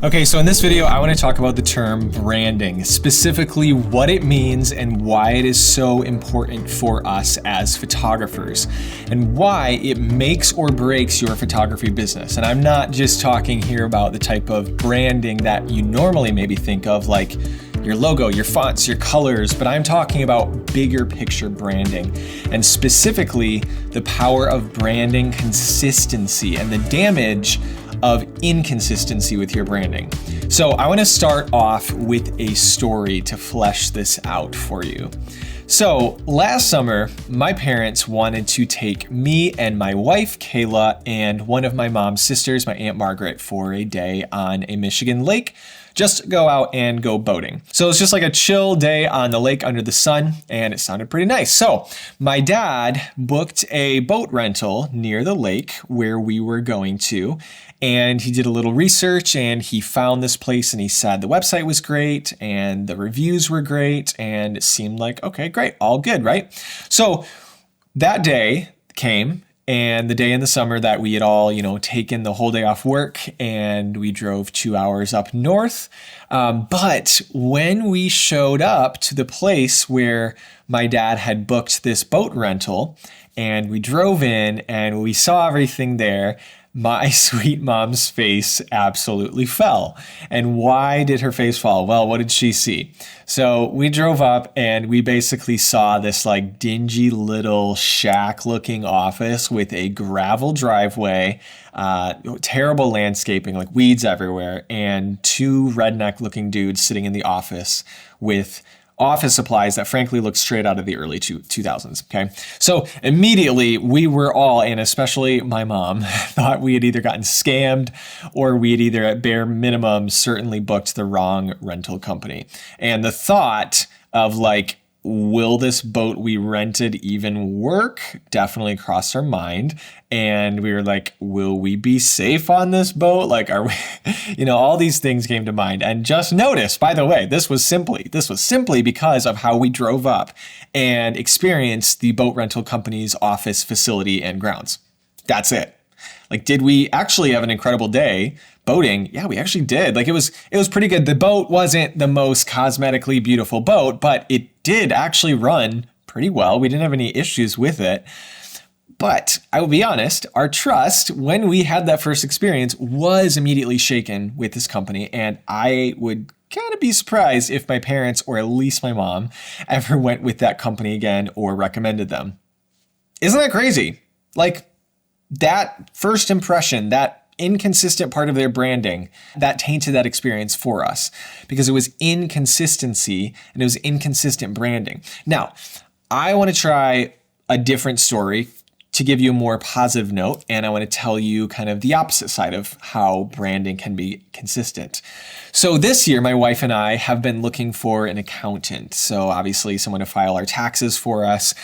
Okay, so in this video, I want to talk about the term branding, specifically what it means and why it is so important for us as photographers, and why it makes or breaks your photography business. And I'm not just talking here about the type of branding that you normally maybe think of, like your logo, your fonts, your colors, but I'm talking about bigger picture branding, and specifically the power of branding consistency and the damage of inconsistency with your branding. So I want to start off with a story to flesh this out for you. So last summer, my parents wanted to take me and my wife, Kayla, and one of my mom's sisters, my Aunt Margaret, for a day on a Michigan lake, just to go out and go boating. So it's just like a chill day on the lake under the sun, and it sounded pretty nice. So my dad booked a boat rental near the lake where we were going to, and he did a little research and he found this place and he said the website was great and the reviews were great and it seemed like, okay, great, all good, right? So that day came, and the day in the summer that we had all, taken the whole day off work, and we drove 2 hours up north. But when we showed up to the place where my dad had booked this boat rental, and we drove in and we saw everything there, my sweet mom's face absolutely fell. And why did her face fall? Well, what did she see? So we drove up and we basically saw this like dingy little shack looking office with a gravel driveway, terrible landscaping, like weeds everywhere, and two redneck looking dudes sitting in the office with office supplies that frankly look straight out of the early 2000s, okay? So immediately we were all, and especially my mom, thought we had either gotten scammed or we had either at bare minimum certainly booked the wrong rental company. And the thought of like, will this boat we rented even work? Definitely crossed our mind. And we were like, will we be safe on this boat? Like, are we, all these things came to mind. And just notice, by the way, this was simply because of how we drove up and experienced the boat rental company's office facility and grounds. That's it. Like, did we actually have an incredible day boating? Yeah, we actually did. Like, it was pretty good. The boat wasn't the most cosmetically beautiful boat, but it did actually run pretty well. We didn't have any issues with it. But I will be honest, our trust when we had that first experience was immediately shaken with this company. And I would kind of be surprised if my parents, or at least my mom, ever went with that company again or recommended them. Isn't that crazy? Like, that first impression, that inconsistent part of their branding, that tainted that experience for us because it was inconsistency and it was inconsistent branding. Now, I want to try a different story to give you a more positive note, and I want to tell you kind of the opposite side of how branding can be consistent. So this year, my wife and I have been looking for an accountant. So obviously someone to file our taxes for us.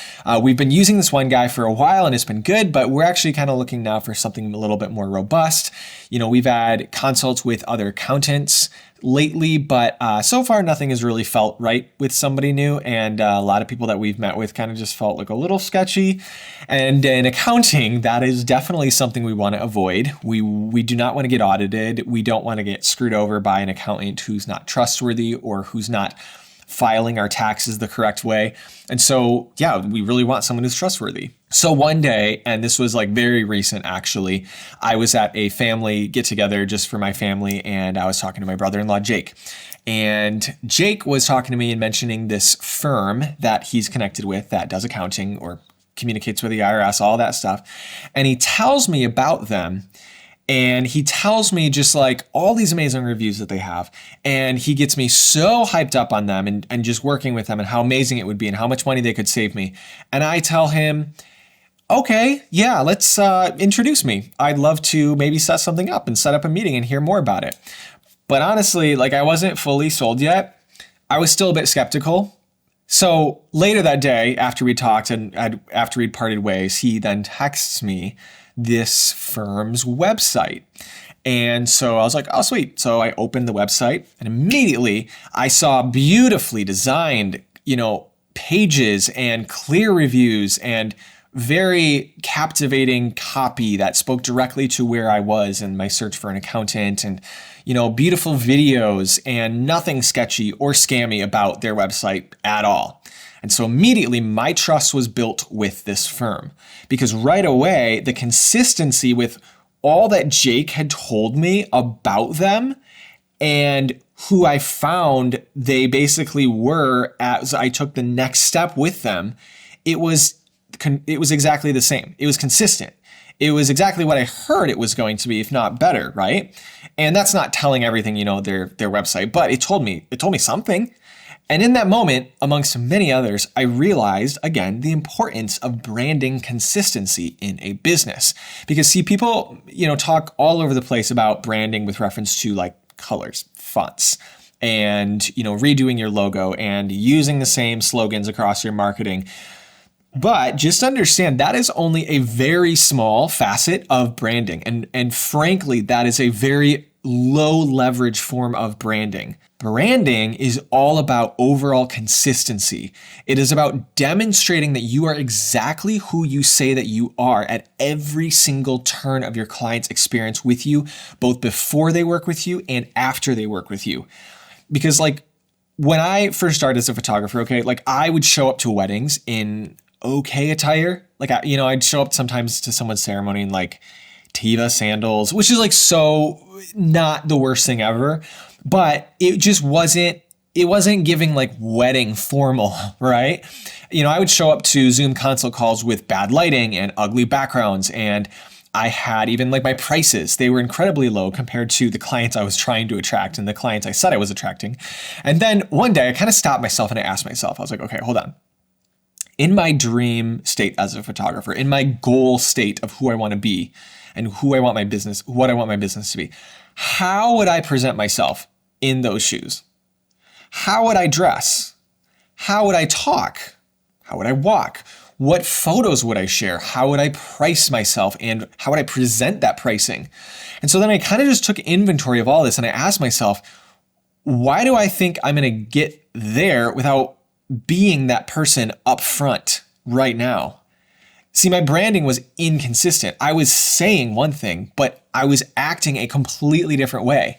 We've been using this one guy for a while and it's been good, but we're actually kind of looking now for something a little bit more robust. We've had consults with other accountants lately, but so far nothing has really felt right with somebody new, and a lot of people that we've met with kind of just felt like a little sketchy. And in accounting, that is definitely something we want to avoid. We do not want to get audited. We don't want to get screwed over by an accountant who's not trustworthy or who's not filing our taxes the correct way. And so, yeah, we really want someone who's trustworthy. So one day, and this was like very recent actually, I was at a family get together just for my family, and I was talking to my brother-in-law, Jake. And Jake was talking to me and mentioning this firm that he's connected with that does accounting or communicates with the IRS, all that stuff. And he tells me about them. And he tells me just like all these amazing reviews that they have. And he gets me so hyped up on them and just working with them and how amazing it would be and how much money they could save me. And I tell him, okay, yeah, let's introduce me. I'd love to maybe set something up and set up a meeting and hear more about it. But honestly, like I wasn't fully sold yet. I was still a bit skeptical. So later that day, after we talked and after we'd parted ways, he then texts me this firm's website. And so I was like, oh, sweet. So I opened the website and immediately I saw beautifully designed, pages and clear reviews and very captivating copy that spoke directly to where I was in my search for an accountant. And, beautiful videos and nothing sketchy or scammy about their website at all. And so immediately my trust was built with this firm because right away, the consistency with all that Jake had told me about them and who I found they basically were as I took the next step with them, it was exactly the same. It was consistent. It was exactly what I heard it was going to be, if not better, right? And that's not telling everything, their website, but it told me something. And in that moment, amongst many others, I realized, again, the importance of branding consistency in a business. Because see, people, talk all over the place about branding with reference to like colors, fonts, and, redoing your logo and using the same slogans across your marketing. But just understand that is only a very small facet of branding. And frankly, that is a very low leverage form of branding. Branding is all about overall consistency. It is about demonstrating that you are exactly who you say that you are at every single turn of your client's experience with you, both before they work with you and after they work with you. Because when I first started as a photographer, I would show up to weddings in okay attire. I'd show up sometimes to someone's ceremony in Teva sandals, which is so not the worst thing ever, but it just wasn't giving wedding formal, right? I would show up to Zoom consult calls with bad lighting and ugly backgrounds, and I had even my prices. They were incredibly low compared to the clients I was trying to attract and the clients I said I was attracting. And then one day I kind of stopped myself and I asked myself, I was like, okay, hold on. In my dream state as a photographer, in my goal state of who I want to be and what I want my business to be, how would I present myself in those shoes? How would I dress? How would I talk? How would I walk? What photos would I share? How would I price myself and how would I present that pricing? And so then I kind of just took inventory of all this and I asked myself, why do I think I'm going to get there without being that person up front right now? See, my branding was inconsistent. I was saying one thing, but I was acting a completely different way.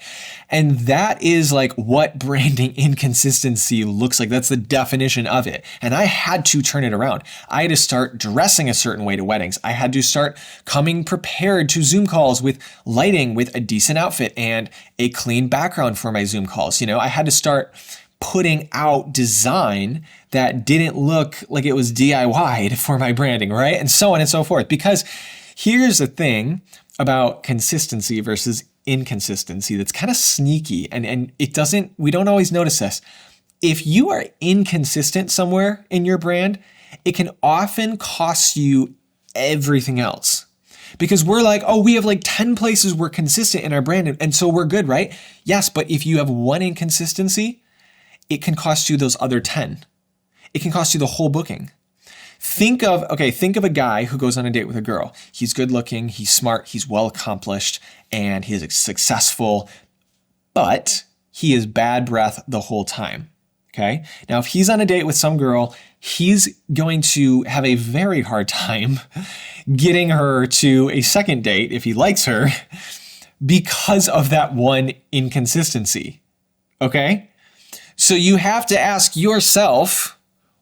And that is what branding inconsistency looks like. That's the definition of it. And I had to turn it around. I had to start dressing a certain way to weddings. I had to start coming prepared to Zoom calls with lighting, with a decent outfit and a clean background for my Zoom calls. I had to start putting out design that didn't look like it was DIY'd for my branding, right? And so on and so forth. Because here's the thing about consistency versus inconsistency that's kind of sneaky and we don't always notice this. If you are inconsistent somewhere in your brand, it can often cost you everything else. Because we're we have 10 places we're consistent in our brand and so we're good, right? Yes, but if you have one inconsistency, it can cost you those other 10. It can cost you the whole booking. Think of a guy who goes on a date with a girl. He's good looking, he's smart, he's well accomplished, and he is successful, but he is bad breath the whole time. Okay? Now, if he's on a date with some girl, he's going to have a very hard time getting her to a second date if he likes her because of that one inconsistency. Okay? So you have to ask yourself,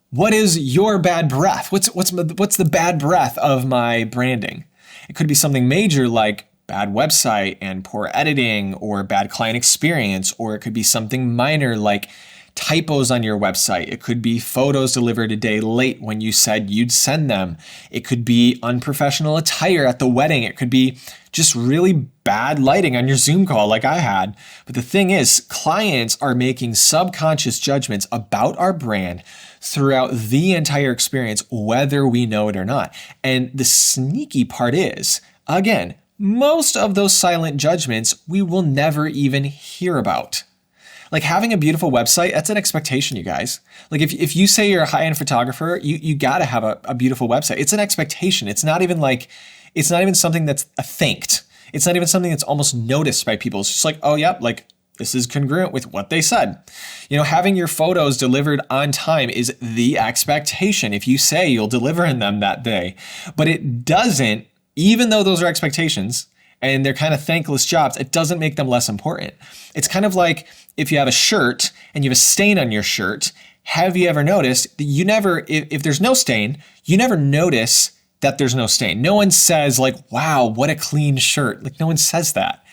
what is your bad breath? What's the bad breath of my branding? It could be something major like bad website and poor editing or bad client experience, or it could be something minor like typos on your website. It could be photos delivered a day late when you said you'd send them. It could be unprofessional attire at the wedding. It could be just really bad lighting on your Zoom call like I had. But the thing is, clients are making subconscious judgments about our brand throughout the entire experience, whether we know it or not. And the sneaky part is, again, most of those silent judgments we will never even hear about. Having a beautiful website, that's an expectation, you guys. If you say you're a high-end photographer, you gotta have a beautiful website. It's an expectation. It's not even something that's thanked. It's not even something that's almost noticed by people. It's just oh, yep, this is congruent with what they said. Having your photos delivered on time is the expectation if you say you'll deliver in them that day. But it doesn't, even though those are expectations, and they're kind of thankless jobs, it doesn't make them less important. It's kind of like if you have a shirt and you have a stain on your shirt, have you ever noticed that you never, if there's no stain, you never notice that there's no stain. No one says like, wow, what a clean shirt. Like no one says that.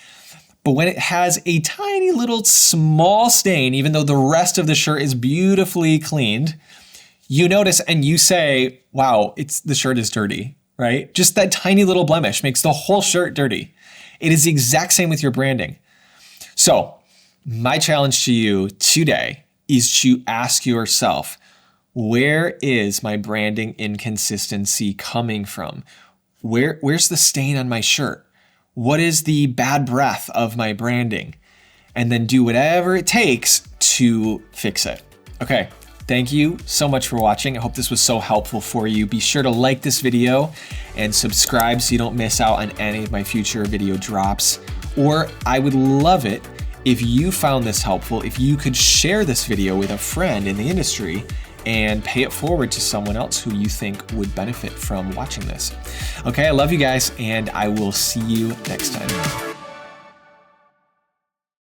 But when it has a tiny little small stain, even though the rest of the shirt is beautifully cleaned, you notice and you say, wow, the shirt is dirty, right? Just that tiny little blemish makes the whole shirt dirty. It is the exact same with your branding. So my challenge to you today is to ask yourself, where is my branding inconsistency coming from? Where's the stain on my shirt? What is the bad breath of my branding? And then do whatever it takes to fix it. Okay, thank you so much for watching. I hope this was so helpful for you. Be sure to like this video and subscribe so you don't miss out on any of my future video drops. Or I would love it if you found this helpful, if you could share this video with a friend in the industry and pay it forward to someone else who you think would benefit from watching this. Okay, I love you guys, and I will see you next time.